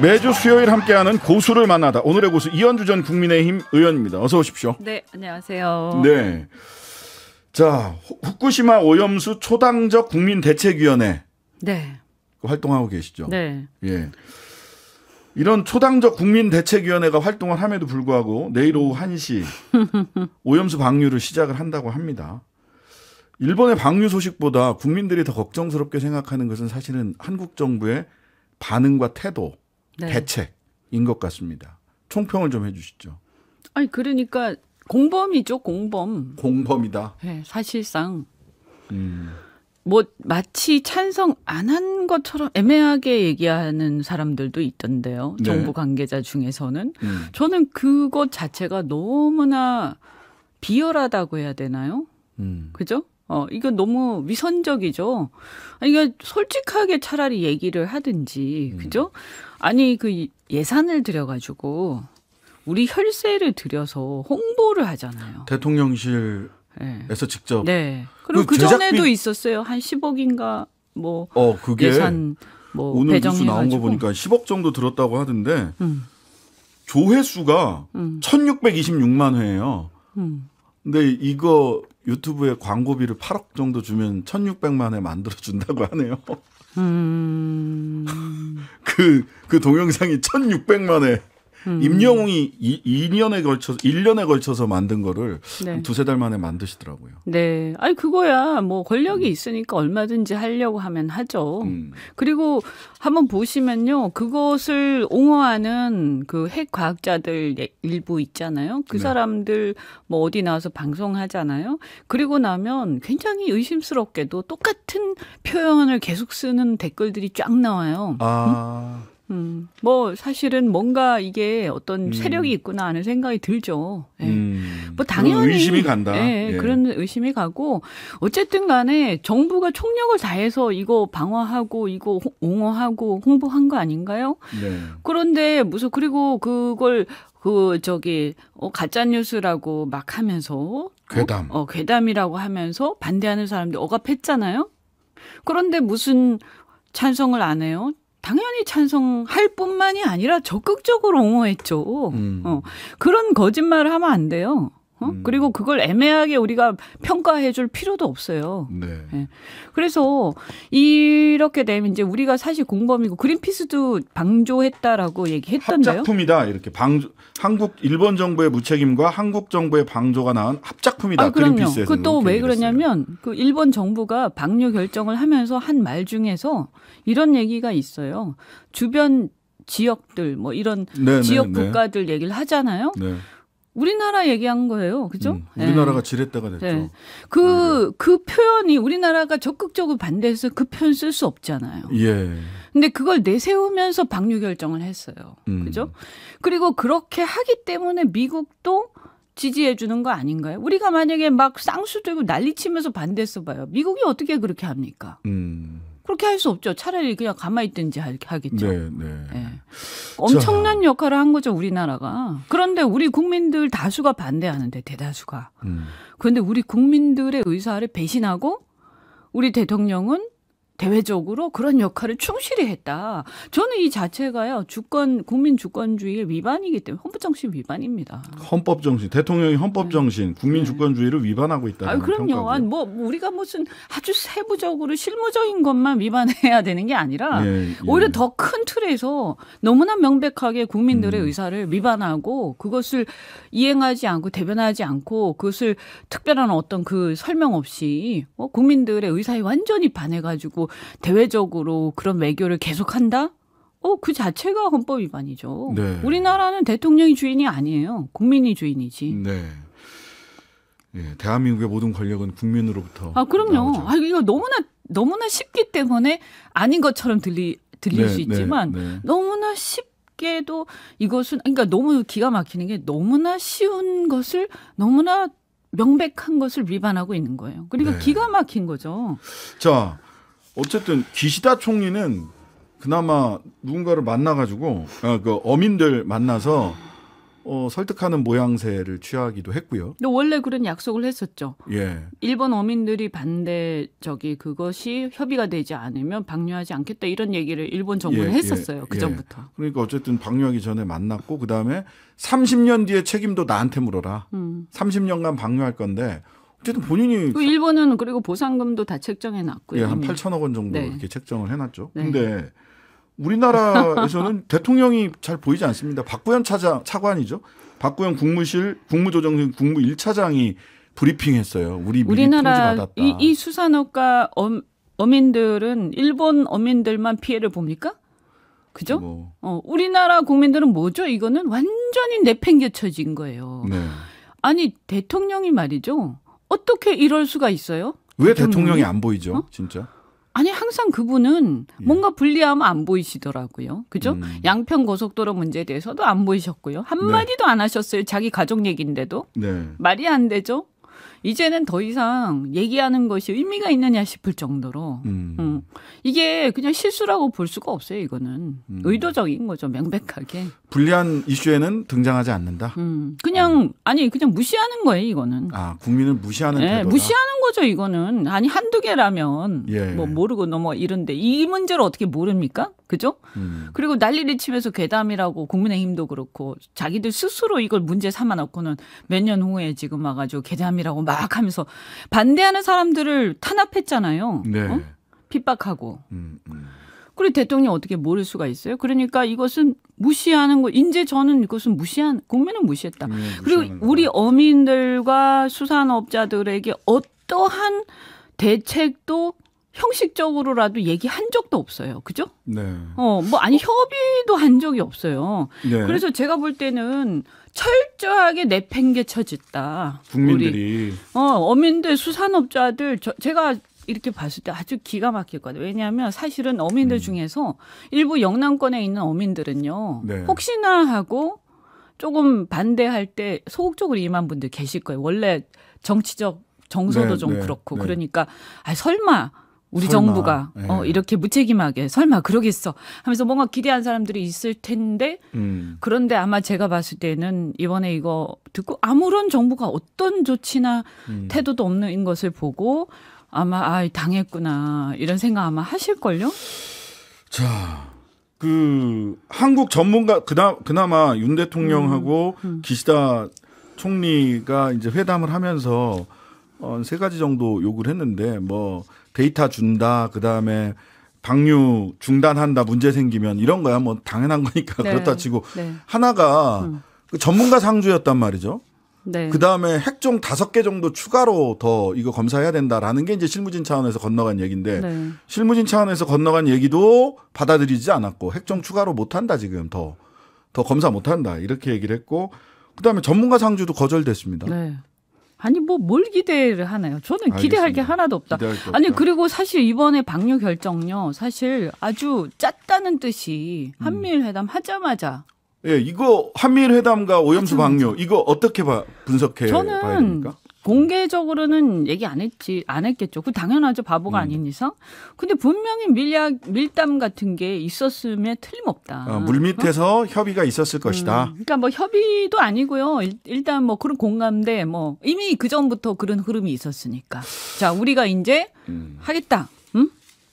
매주 수요일 함께하는 고수를 만나다. 오늘의 고수 이현주 전 국민의힘 의원입니다. 어서 오십시오. 네, 안녕하세요. 네, 자 후쿠시마 오염수 초당적 국민대책위원회 네. 활동하고 계시죠? 네. 예. 이런 초당적 국민대책위원회가 활동을 함에도 불구하고 내일 오후 1시 오염수 방류를 시작을 한다고 합니다. 일본의 방류 소식보다 국민들이 더 걱정스럽게 생각하는 것은 사실은 한국 정부의 반응과 태도, 네. 대책인 것 같습니다. 총평을 좀 해주시죠. 아니 그러니까 공범이죠, 공범. 공범이다. 네, 사실상 뭐 마치 찬성 안 한 것처럼 애매하게 얘기하는 사람들도 있던데요. 네. 정부 관계자 중에서는 저는 그것 자체가 너무나 비열하다고 해야 되나요? 그죠? 이거 너무 위선적이죠. 이거 솔직하게 차라리 얘기를 하든지, 그죠? 아니, 그 예산을 들여가지고 우리 혈세를 들여서 홍보를 하잖아요. 대통령실에서 네. 직접. 네. 그리고 그 전에도 있었어요. 한 10억인가 뭐 그게 예산 뭐 오늘 뉴스 배정해가지고. 나온 거 보니까 10억 정도 들었다고 하던데 조회수가 1626만 회예요. 근데 이거 유튜브에 광고비를 8억 정도 주면 1600만 회 만들어준다고 하네요. 그 동영상이 1600만 회. 임영웅이 1년에 걸쳐서 만든 거를 네. 두세 달 만에 만드시더라고요. 네. 아니, 그거야. 뭐, 권력이 있으니까 얼마든지 하려고 하면 하죠. 그리고 한번 보시면요. 그것을 옹호하는 그 핵 과학자들 일부 있잖아요. 그 네. 사람들 뭐 어디 나와서 방송하잖아요. 그리고 나면 굉장히 의심스럽게도 똑같은 표현을 계속 쓰는 댓글들이 쫙 나와요. 뭐 사실은 뭔가 이게 어떤 세력이 있구나 하는 생각이 들죠. 예. 뭐 당연히 의심이 간다. 예, 예. 그런 의심이 가고 어쨌든 간에 정부가 총력을 다해서 이거 방어하고 이거 옹호하고 홍보한 거 아닌가요? 네. 그런데 무슨 그리고 그걸 가짜 뉴스라고 막 하면서 괴담. 괴담이라고 하면서 반대하는 사람들 억압했잖아요. 그런데 무슨 찬성을 안 해요? 당연히 찬성할 뿐만이 아니라 적극적으로 옹호했죠. 그런 거짓말을 하면 안 돼요. 그리고 그걸 애매하게 우리가 평가해 줄 필요도 없어요. 네. 네. 그래서 이렇게 되면 이제 우리가 사실 공범이고 그린피스도 방조했다라고 얘기했던데요. 합작품이다. 이렇게 일본 정부의 무책임과 한국 정부의 방조가 낳은 합작품이다. 그린피스에서. 그또 왜 그러냐면 그 일본 정부가 방류 결정을 하면서 한 말 중에서 이런 얘기가 있어요. 주변 지역들 뭐 이런 지역 국가들 얘기를 하잖아요. 네. 우리나라 얘기한 거예요. 그죠? 우리나라가 지렛대가 됐죠. 네. 그 표현이 우리나라가 적극적으로 반대해서 그 표현 쓸 수 없잖아요. 예. 근데 그걸 내세우면서 방류 결정을 했어요. 그죠? 그리고 그렇게 하기 때문에 미국도 지지해 주는 거 아닌가요? 우리가 만약에 막 쌍수 들고 난리치면서 반대했어 봐요. 미국이 어떻게 그렇게 합니까? 그렇게 할 수 없죠. 차라리 그냥 가만히 있든지 하겠죠. 네. 네. 엄청난 역할을 한 거죠, 우리나라가. 그런데 우리 국민들 다수가 반대하는데, 대다수가. 그런데 우리 국민들의 의사를 배신하고 우리 대통령은 대외적으로 그런 역할을 충실히 했다. 저는 이 자체가요, 국민 주권주의의 위반이기 때문에 헌법정신 위반입니다. 헌법정신, 대통령이 헌법정신, 국민 주권주의를 위반하고 있다는 그럼요. 평가고요. 아니, 뭐 우리가 무슨 아주 세부적으로 실무적인 것만 위반해야 되는 게 아니라 오히려 더 큰 틀에서 너무나 명백하게 국민들의 의사를 위반하고 그것을 이행하지 않고 대변하지 않고 그것을 특별한 어떤 그 설명 없이 국민들의 의사에 완전히 반해가지고 대외적으로 그런 외교를 계속한다? 그 자체가 헌법 위반이죠. 네. 우리나라는 대통령이 주인이 아니에요. 국민이 주인이지. 네. 예, 대한민국의 모든 권력은 국민으로부터. 그럼요. 이거 너무나 쉽기 때문에 아닌 것처럼 들릴 수 있지만 너무나 쉽게도 이것은 그러니까 너무 기가 막히는 게 너무나 쉬운 것을 너무나 명백한 것을 위반하고 있는 거예요. 그러니까 기가 막힌 거죠. 자. 어쨌든 기시다 총리는 그나마 누군가를 만나가지고 그 어민들 만나서 설득하는 모양새를 취하기도 했고요. 근데 원래 그런 약속을 했었죠. 예. 일본 어민들이 그것이 협의가 되지 않으면 방류하지 않겠다 이런 얘기를 일본 정부는 했었어요. 그 전부터. 그러니까 어쨌든 방류하기 전에 만났고 그다음에 30년 뒤에 책임도 나한테 물어라. 30년간 방류할 건데 어쨌든 본인이 그 일본은 그리고 보상금도 다 책정해 놨고요. 예, 한 8천억 원 정도 이렇게 책정을 해놨죠. 네. 근데 우리나라에서는 대통령이 잘 보이지 않습니다. 박구현 차관이죠. 박구현 국무조정실 국무 1차장이 브리핑했어요. 우리 미리 우리나라 통지 받았다. 이 수산업과 어민들은 일본 어민들만 피해를 봅니까? 그죠? 우리나라 국민들은 뭐죠? 이거는 완전히 내팽개쳐진 거예요. 네. 아니 대통령이 말이죠. 어떻게 이럴 수가 있어요? 왜 대통령이 안 보이죠? 진짜? 아니 항상 그분은 뭔가 불리하면 안 보이시더라고요. 그죠? 양평 고속도로 문제에 대해서도 안 보이셨고요. 한마디도 안 하셨어요. 자기 가족 얘기인데도. 네. 말이 안 되죠? 이제는 더 이상 얘기하는 것이 의미가 있느냐 싶을 정도로 이게 그냥 실수라고 볼 수가 없어요. 이거는 의도적인 거죠. 명백하게. 불리한 이슈에는 등장하지 않는다. 그냥 무시하는 거예요. 이거는. 아, 국민을 무시하는 태도다. 무시하는 거죠. 이거는. 아니 한두 개라면 뭐 모르고 이런데 이 문제를 어떻게 모릅니까? 그죠? 그리고 난리를 치면서 괴담이라고 국민의힘도 그렇고 자기들 스스로 이걸 문제 삼아 놓고는 몇 년 후에 지금 와가지고 괴담이라고 막 하면서 반대하는 사람들을 탄압했잖아요. 네. 핍박하고. 그리고 대통령이 어떻게 모를 수가 있어요? 그러니까 이것은 무시하는 거. 이제 저는 이것은 국민은 무시했다. 그리고 우리 어민들과 수산업자들에게 어떠한 대책도 형식적으로라도 얘기한 적도 없어요. 그죠? 네. 협의도 한 적이 없어요. 네. 그래서 제가 볼 때는 철저하게 내팽개쳐졌다. 국민들이. 어민들, 수산업자들, 제가 이렇게 봤을 때 아주 기가 막혔거든요. 왜냐하면 사실은 어민들 중에서 일부 영남권에 있는 어민들은요. 네. 혹시나 하고 조금 반대할 때 소극적으로 임한 분들 계실 거예요. 원래 정치적 정서도 좀 그렇고. 그러니까 설마 우리 정부가 이렇게 무책임하게 설마 그러겠어 하면서 뭔가 기대한 사람들이 있을 텐데 그런데 아마 제가 봤을 때는 이번에 이거 듣고 아무런 정부가 어떤 조치나 태도도 없는 것을 보고 아마 당했구나 이런 생각 아마 하실걸요? 자, 한국 전문가 그나마 윤 대통령하고 기시다 총리가 이제 회담을 하면서 3가지 정도 요구를 했는데 데이터 준다, 그다음에 방류 중단한다, 문제 생기면 이런 거야 당연한 거니까 그렇다 치고 하나가 그 전문가 상주였단 말이죠. 네. 그다음에 핵종 5개 정도 추가로 더 이거 검사해야 된다라는 게 이제 실무진 차원에서 건너간 얘기인데 실무진 차원에서 건너간 얘기도 받아들이지 않았고 핵종 추가로 못한다 지금 더 검사 못한다 이렇게 얘기를 했고 그다음에 전문가 상주도 거절됐습니다. 네. 아니 뭘 기대를 하나요? 저는 기대할 게 하나도 없다. 아니 그리고 사실 이번에 방류 결정요. 사실 아주 짰다는 뜻이 한미일 회담 하자마자. 예, 이거 한미일 회담과 오염수 방류 이거 어떻게 분석해 봐야 됩니까? 공개적으로는 얘기 안 했겠죠. 그 당연하죠. 바보가 아닌 이상. 근데 분명히 밀담 같은 게 있었으면 틀림없다. 물밑에서 협의가 있었을 것이다. 그러니까 협의도 아니고요. 일단 그런 공감대 이미 그 전부터 그런 흐름이 있었으니까. 자, 우리가 이제 하겠다.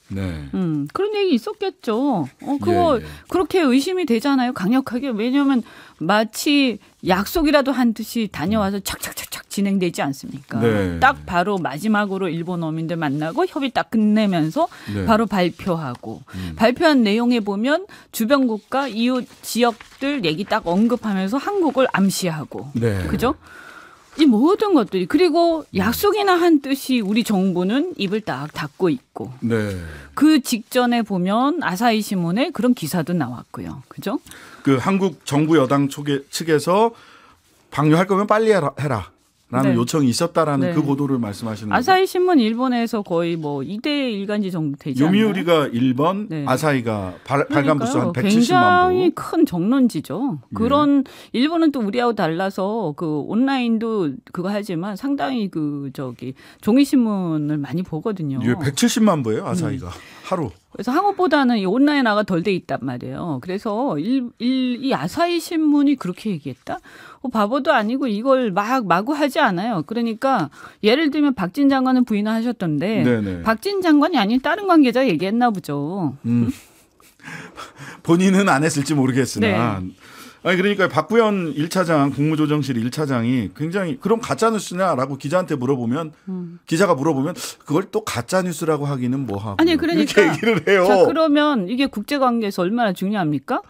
네. 그런 얘기 있었겠죠. 그거 그렇게 의심이 되잖아요. 강력하게. 왜냐하면 마치 약속이라도 한 듯이 다녀와서 착착착착 진행되지 않습니까? 네. 딱 바로 마지막으로 일본 어민들 만나고 협의 딱 끝내면서 바로 발표하고 발표한 내용에 보면 주변 국가 이웃 지역들 얘기 딱 언급하면서 한국을 암시하고 그죠? 이 모든 것들이 그리고 약속이나 한 뜻이 우리 정부는 입을 딱 닫고 있고 그 직전에 보면 아사히 신문에 그런 기사도 나왔고요. 그죠? 그 한국 정부 여당 측에서 방류할 거면 빨리 해라라는 요청이 있었다라는 그 보도를 말씀하시는 거죠. 아사히 신문 일본에서 거의 2대 일간지 정도 되지 않나요? 요미우리가 1번, 아사히가 발간 부수 한 170만 부. 굉장히 큰 정론지죠. 그런 일본은 또 우리하고 달라서 그 온라인도 그거 하지만 상당히 종이 신문을 많이 보거든요. 170만 부예요, 아사히가. 하루. 그래서 한국보다는 이 온라인화가 덜 돼 있단 말이에요. 그래서 이 아사히 신문이 그렇게 얘기했다? 바보도 아니고 이걸 마구 하지 않아요. 그러니까 예를 들면 박진 장관은 부인하셨던데 네네. 박진 장관이 아닌 다른 관계자 얘기했나 보죠. 본인은 안 했을지 모르겠으나. 네. 아니 그러니까 박구현 1차장 국무조정실 1차장이 굉장히 그럼 가짜뉴스냐라고 기자한테 물어보면 기자가 물어보면 그걸 또 가짜뉴스라고 하기는 뭐하고 아니 그러니까 이렇게 얘기를 해요. 자, 그러면 이게 국제관계에서 얼마나 중요합니까?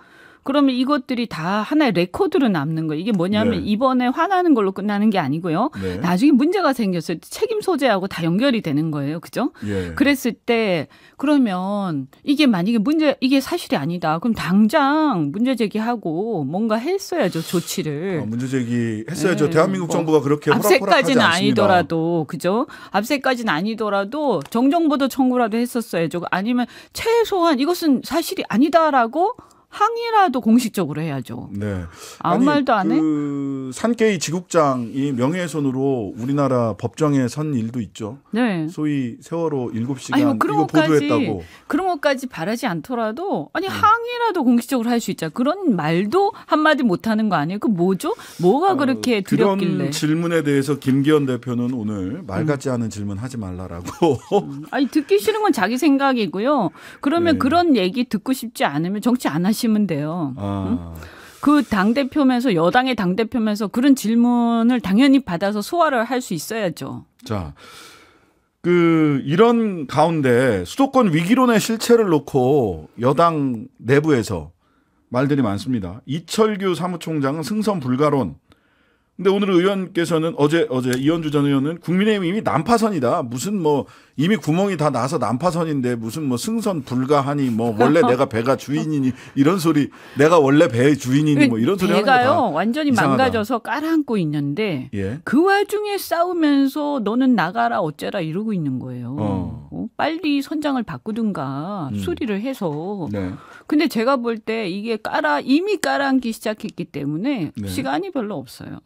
그러면 이것들이 다 하나의 레코드로 남는 거예요. 이게 뭐냐면 네. 이번에 화나는 걸로 끝나는 게 아니고요. 네. 나중에 문제가 생겼을 때 책임 소재하고 다 연결이 되는 거예요. 그죠? 예. 그랬을 때 그러면 이게 만약에 이게 사실이 아니다. 그럼 당장 문제 제기하고 뭔가 했어야죠. 조치를. 문제 제기했어야죠. 네, 대한민국 뭐 정부가 그렇게 호락호락하지 압색까지는 않습니다. 아니더라도 그죠? 압색까지는 아니더라도 정정보도 청구라도 했었어야죠. 아니면 최소한 이것은 사실이 아니다라고 항의라도 공식적으로 해야죠. 네. 아무 말도 안 해? 그 산케이 지국장이 명예훼손으로 우리나라 법정에 선 일도 있죠. 네. 소위 세월호 7시간 아니, 뭐 이거 보도했다고. 그런 것까지 바라지 않더라도 아니 항의라도 공식적으로 할 수 있잖아. 그런 말도 한마디 못하는 거 아니에요? 그 뭐죠? 뭐가 그렇게 두렵길래. 그런 질문에 대해서 김기현 대표는 오늘 말 같지 않은 질문 하지 말라라고. 아니 듣기 싫은 건 자기 생각이고요. 그러면 네. 그런 얘기 듣고 싶지 않으면 정치 안 하시면 돼요. 그 당대표면서 여당의 당대표면서 그런 질문을 당연히 받아서 소화를 할 수 있어야죠. 자, 이런 가운데 수도권 위기론의 실체를 놓고 여당 내부에서 말들이 많습니다. 이철규 사무총장은 승선 불가론. 근데 오늘 의원께서는 어제 이현주 전 의원은 국민의힘이 이미 난파선이다. 무슨 뭐 이미 구멍이 다 나서 난파선인데 무슨 뭐 승선 불가하니 뭐 원래 내가 배가 주인이니 이런 소리 내가 원래 배의 주인이니 뭐 이런 소리 하는 거 다 배가요 완전히 이상하다. 망가져서 깔아앉고 있는데 예. 그 와중에 싸우면서 너는 나가라 어째라 이러고 있는 거예요. 빨리 선장을 바꾸든가 수리를 해서. 네. 근데 제가 볼 때 이게 이미 깔아앉기 시작했기 때문에 네. 시간이 별로 없어요.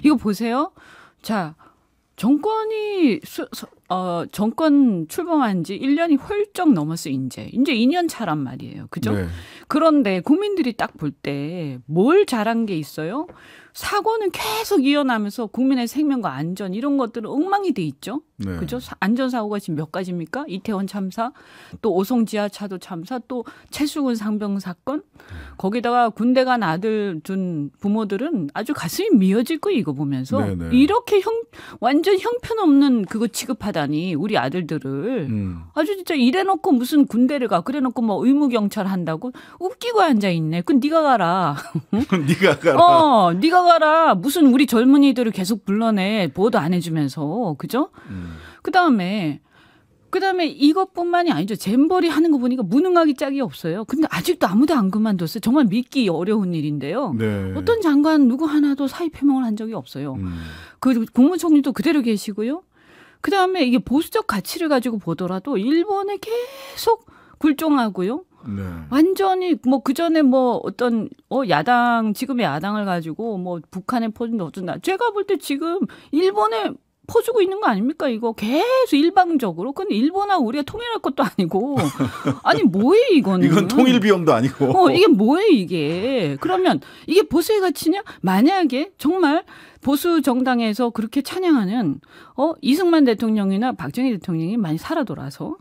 이거 보세요. 자, 정권이 정권 출범한 지 1년이 훌쩍 넘었어요, 이제 2년 차란 말이에요. 그죠? 네. 그런데 국민들이 딱 볼 때 뭘 잘한 게 있어요? 사고는 계속 이어나면서 국민의 생명과 안전 이런 것들은 엉망이 돼 있죠. 네. 그죠? 안전사고가 지금 몇 가지입니까? 이태원 참사, 또 오송 지하차도 참사, 또 최수근 상병 사건. 거기다가 군대 간 아들 둔 부모들은 아주 가슴이 미어질 거예요, 이거 보면서. 네네. 이렇게 완전 형편없는 그거 취급하다니, 우리 아들들을. 아주 진짜 이래놓고 무슨 군대를 가, 그래놓고 뭐 의무경찰 한다고 웃기고 앉아있네. 그건 네가 가라. 네가 가라. 네가 가라. 무슨 우리 젊은이들을 계속 불러내. 보호도 안 해주면서. 그죠? 그다음에 이것뿐만이 아니죠. 잼버리 하는 거 보니까 무능하기 짝이 없어요. 근데 아직도 아무도 안 그만뒀어요. 정말 믿기 어려운 일인데요. 네. 어떤 장관 누구 하나도 사의 표명을 한 적이 없어요. 그 국무총리도 그대로 계시고요. 그다음에 이게 보수적 가치를 가지고 보더라도 일본에 계속 굴종하고요. 네. 완전히 뭐 그전에 뭐 어떤 지금의 야당을 가지고 뭐 북한에 퍼준다 어쩐다. 제가 볼 때 지금 일본에 퍼주고 있는 거 아닙니까? 이거 계속 일방적으로. 근데 일본하고 우리가 통일할 것도 아니고. 아니 뭐예요 이거는. 이건 통일 비용도 아니고. 이게 뭐예요 이게. 그러면 이게 보수의 가치냐? 만약에 정말 보수 정당에서 그렇게 찬양하는 이승만 대통령이나 박정희 대통령이 많이 살아 돌아서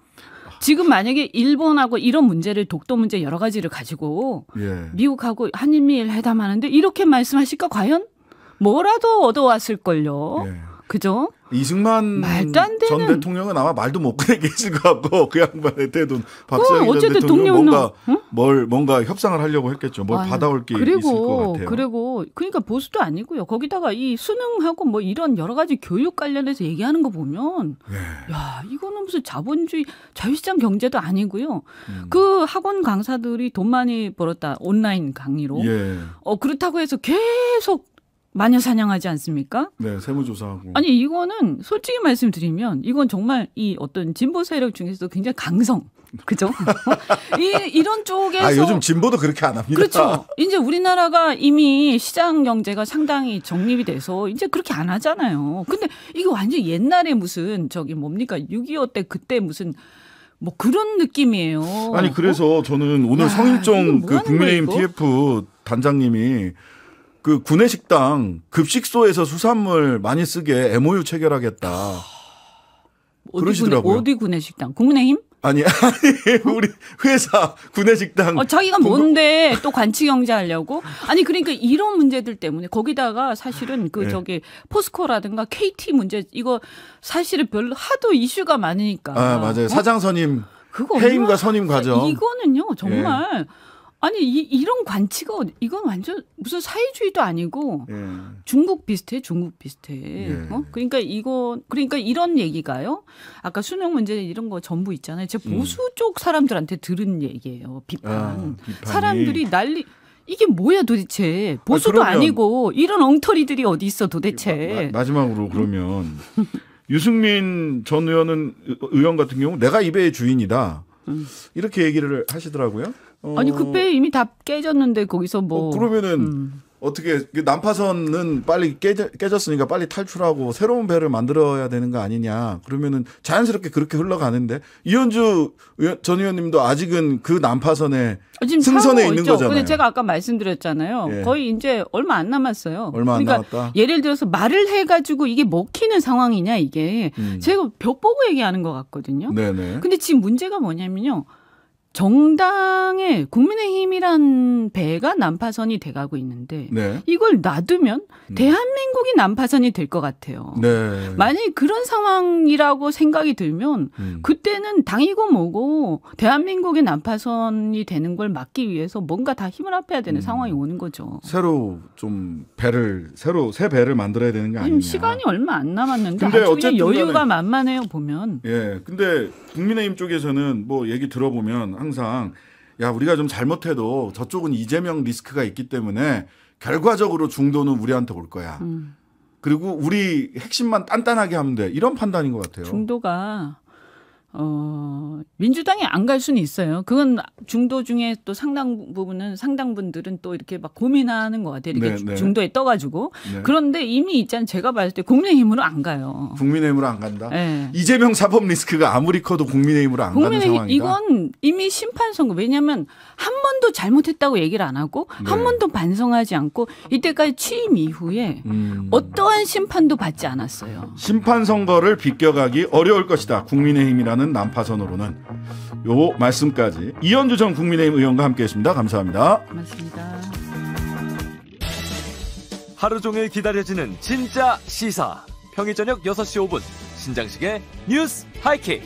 지금 만약에 일본하고 이런 문제를 독도 문제 여러 가지를 가지고 예. 미국하고 한미일 회담하는데 이렇게 말씀하실까 과연? 뭐라도 얻어왔을걸요. 예. 그죠? 이승만 말도 안 되는. 전 대통령은 아마 말도 못 꺼내게 했을 것 같고 그 양반의 태도는 박정희 전 대통령은 뭔가 협상을 하려고 했겠죠. 뭘 받아올 게 있을 것 같아요. 그리고 그러니까 보수도 아니고요. 거기다가 이 수능하고 뭐 이런 여러 가지 교육 관련해서 얘기하는 거 보면 야 이거는 무슨 자본주의 자유시장 경제도 아니고요. 그 학원 강사들이 돈 많이 벌었다. 온라인 강의로. 예. 그렇다고 해서 계속 마녀 사냥하지 않습니까? 네, 세무조사하고. 아니 이거는 솔직히 말씀드리면 이건 정말 이 어떤 진보 세력 중에서도 굉장히 강성. 그죠? 이런 쪽에서 요즘 진보도 그렇게 안 합니다. 그렇죠. 이제 우리나라가 이미 시장 경제가 상당히 정립이 돼서 이제 그렇게 안 하잖아요. 근데 이거 완전 옛날에 무슨 뭡니까? 6.25 때 그때 무슨 뭐 그런 느낌이에요. 아니 그래서 저는 오늘 성일종 그 국민의힘 TF 단장님이 그 구내식당 급식소에서 수산물 많이 쓰게 MOU 체결하겠다. 그러시더라고요. 어디 구내식당? 국민의힘? 아니 우리 회사 구내식당. 자기가 뭔데 또 관치경제 하려고? 아니 그러니까 이런 문제들 때문에 거기다가 사실은 그 저기 포스코라든가 KT 문제 이거 사실은 별로 하도 이슈가 많으니까. 아 맞아요. 사장 선임, 해임과 선임 과정. 이거는요 정말. 아니 이런 관치가 이건 완전 무슨 사회주의도 아니고 중국 비슷해. 그러니까 이런 얘기가요. 아까 수능 문제 이런 거 전부 있잖아요. 제 보수 쪽 사람들한테 들은 얘기예요. 비판. 사람들이 난리. 이게 뭐야 도대체. 보수도 아니고 이런 엉터리들이 어디 있어 도대체. 마지막으로 그러면 유승민 전 의원 같은 경우 내가 이 배의 주인이다. 이렇게 얘기를 하시더라고요. 아니 그 배 이미 다 깨졌는데 거기서 그러면은 어떻게 난파선은 빨리 깨졌으니까 빨리 탈출하고 새로운 배를 만들어야 되는 거 아니냐. 그러면은 자연스럽게 그렇게 흘러가는데 이현주 전 의원님도 아직은 그 난파선에 승선에 있는 있죠. 거잖아요. 근데 제가 아까 말씀드렸잖아요. 거의 이제 얼마 안 남았어요. 얼마 안 남았다. 예를 들어서 말을 해가지고 이게 먹히는 상황이냐 이게 제가 벽 보고 얘기하는 것 같거든요. 네네. 근데 지금 문제가 뭐냐면요. 정당의 국민의힘이란 배가 난파선이 돼가고 있는데 이걸 놔두면 대한민국이 난파선이 될 것 같아요. 만약에 그런 상황이라고 생각이 들면 그때는 당이고 뭐고 대한민국의 난파선이 되는 걸 막기 위해서 뭔가 다 힘을 합해야 되는 상황이 오는 거죠. 새로 좀 새 배를 만들어야 되는 게 아니냐. 시간이 얼마 안 남았는데 아주 그냥 여유가 만만해요 보면. 근데 국민의힘 쪽에서는 뭐 얘기 들어보면 항상 야 우리가 좀 잘못해도 저쪽은 이재명 리스크가 있기 때문에 결과적으로 중도는 우리한테 올 거야. 그리고 우리 핵심만 단단하게 하면 돼. 이런 판단인 것 같아요. 중도가 민주당에 안 갈 수는 있어요. 그건 중도 중에 또 상당 분들은 또 이렇게 막 고민하는 것 같아요. 이렇게 중도에 떠가지고. 그런데 이미 있잖아요. 제가 봤을 때 국민의힘으로 안 가요. 국민의힘으로 안 간다? 이재명 사법 리스크가 아무리 커도 국민의힘으로 안 가는 상황이다? 이건 이미 심판 선고. 왜냐하면 한 번도 잘못했다고 얘기를 안 하고 한 번도 반성하지 않고 이때까지 취임 이후에 어떠한 심판도 받지 않았어요. 심판 선거를 비껴가기 어려울 것이다. 국민의힘이라는 난파선으로는. 요 말씀까지 이현주 전 국민의힘 의원과 함께했습니다. 감사합니다. 고맙습니다. 하루 종일 기다려지는 진짜 시사. 평일 저녁 6시 5분 신장식의 뉴스 하이킥.